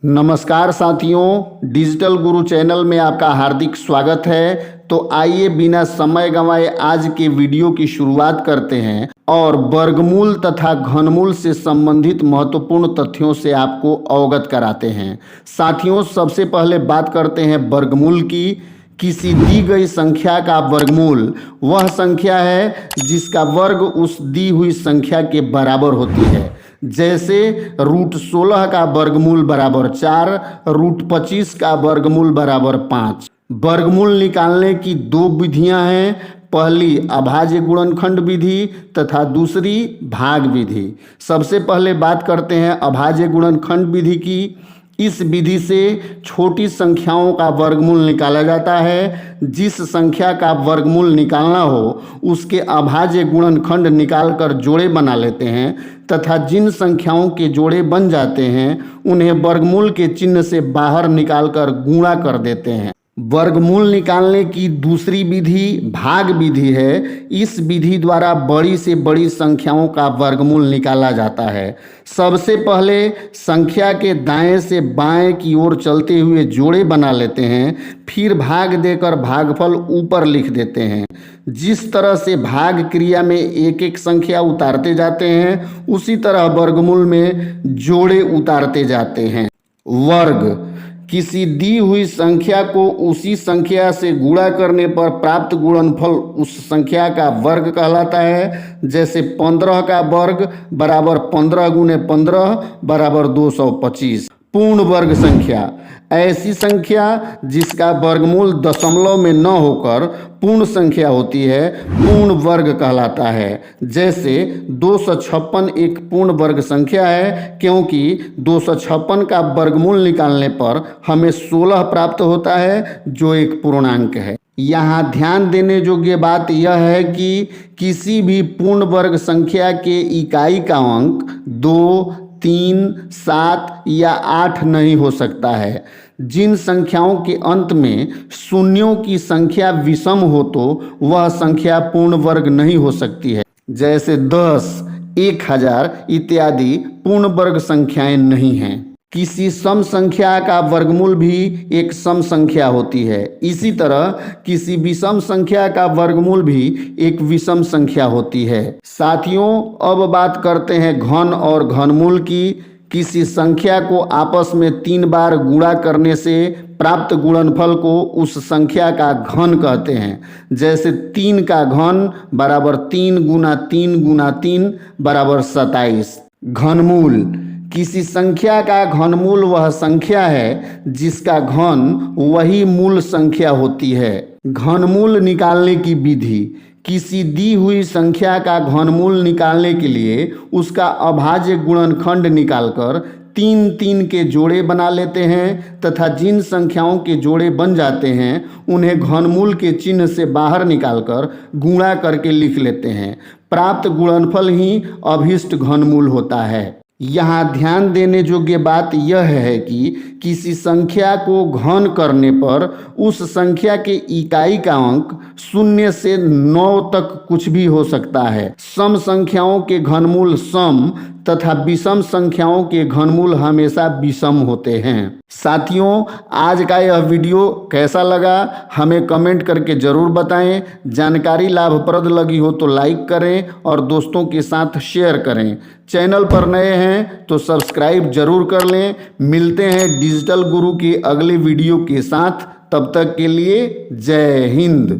नमस्कार साथियों, डिजिटल गुरु चैनल में आपका हार्दिक स्वागत है। तो आइए बिना समय गंवाए आज के वीडियो की शुरुआत करते हैं और वर्गमूल तथा घनमूल से संबंधित महत्वपूर्ण तथ्यों से आपको अवगत कराते हैं। साथियों, सबसे पहले बात करते हैं वर्गमूल की। किसी दी गई संख्या का वर्गमूल वह संख्या है जिसका वर्ग उस दी हुई संख्या के बराबर होती है। जैसे √16 का वर्गमूल बराबर 4, √25 का वर्गमूल बराबर 5। वर्गमूल निकालने की दो विधियां हैं। पहली अभाज्य गुणनखंड विधि तथा दूसरी भाग विधि। सबसे पहले बात करते हैं अभाज्य गुणनखंड विधि की। इस विधि से छोटी संख्याओं का वर्गमूल निकाला जाता है। जिस संख्या का वर्गमूल निकालना हो उसके अभाज्य गुणनखंड निकालकर जोड़े बना लेते हैं तथा जिन संख्याओं के जोड़े बन जाते हैं उन्हें वर्गमूल के चिन्ह से बाहर निकालकर गुणा कर देते हैं। वर्गमूल निकालने की दूसरी विधि भाग विधि है। इस विधि द्वारा बड़ी से बड़ी संख्याओं का वर्गमूल निकाला जाता है। सबसे पहले संख्या के दाएं से बाएं की ओर चलते हुए जोड़े बना लेते हैं, फिर भाग देकर भागफल ऊपर लिख देते हैं। जिस तरह से भाग क्रिया में एक एक संख्या उतारते जाते हैं उसी तरह वर्गमूल में जोड़े उतारते जाते हैं। वर्ग किसी दी हुई संख्या को उसी संख्या से गुणा करने पर प्राप्त गुणनफल उस संख्या का वर्ग कहलाता है। जैसे 15 का वर्ग बराबर 15 गुने 15 बराबर 225। पूर्ण वर्ग संख्या ऐसी संख्या जिसका वर्गमूल दशमलव में न होकर पूर्ण संख्या होती है पूर्ण वर्ग कहलाता है। जैसे 256 एक पूर्ण वर्ग संख्या है क्योंकि 256 का वर्गमूल निकालने पर हमें 16 प्राप्त होता है जो एक पूर्णांक है। यहाँ ध्यान देने योग्य बात यह है कि किसी भी पूर्ण वर्ग संख्या के इकाई का अंक 2, 3, 7 या 8 नहीं हो सकता है। जिन संख्याओं के अंत में शून्यों की संख्या विषम हो तो वह संख्या पूर्ण वर्ग नहीं हो सकती है। जैसे 10, 1000 इत्यादि पूर्ण वर्ग संख्याएं नहीं हैं। किसी सम संख्या का वर्गमूल भी एक सम संख्या होती है। इसी तरह किसी विषम संख्या का वर्गमूल भी एक विषम संख्या होती है। साथियों, अब बात करते हैं घन और घनमूल की। किसी संख्या को आपस में 3 बार गुणा करने से प्राप्त गुणनफल को उस संख्या का घन कहते हैं। जैसे 3 का घन बराबर 3 गुना 3 गुना 3 बराबर 27। घनमूल किसी संख्या का घनमूल वह संख्या है जिसका घन वही मूल संख्या होती है। घनमूल निकालने की विधि किसी दी हुई संख्या का घनमूल निकालने के लिए उसका अभाज्य गुणनखंड निकालकर 3 के जोड़े बना लेते हैं तथा जिन संख्याओं के जोड़े बन जाते हैं उन्हें घनमूल के चिन्ह से बाहर निकालकर गुणा करके लिख लेते हैं। प्राप्त गुणनफल ही अभीष्ट घनमूल होता है। यहाँ ध्यान देने योग्य बात यह है कि किसी संख्या को घन करने पर उस संख्या के इकाई का अंक 0 से 9 तक कुछ भी हो सकता है। सम संख्याओं के घनमूल सम तथा विषम संख्याओं के घनमूल हमेशा विषम होते हैं। साथियों, आज का यह वीडियो कैसा लगा हमें कमेंट करके ज़रूर बताएं। जानकारी लाभप्रद लगी हो तो लाइक करें और दोस्तों के साथ शेयर करें। चैनल पर नए हैं तो सब्सक्राइब जरूर कर लें। मिलते हैं डिजिटल गुरु की अगले वीडियो के साथ। तब तक के लिए जय हिंद।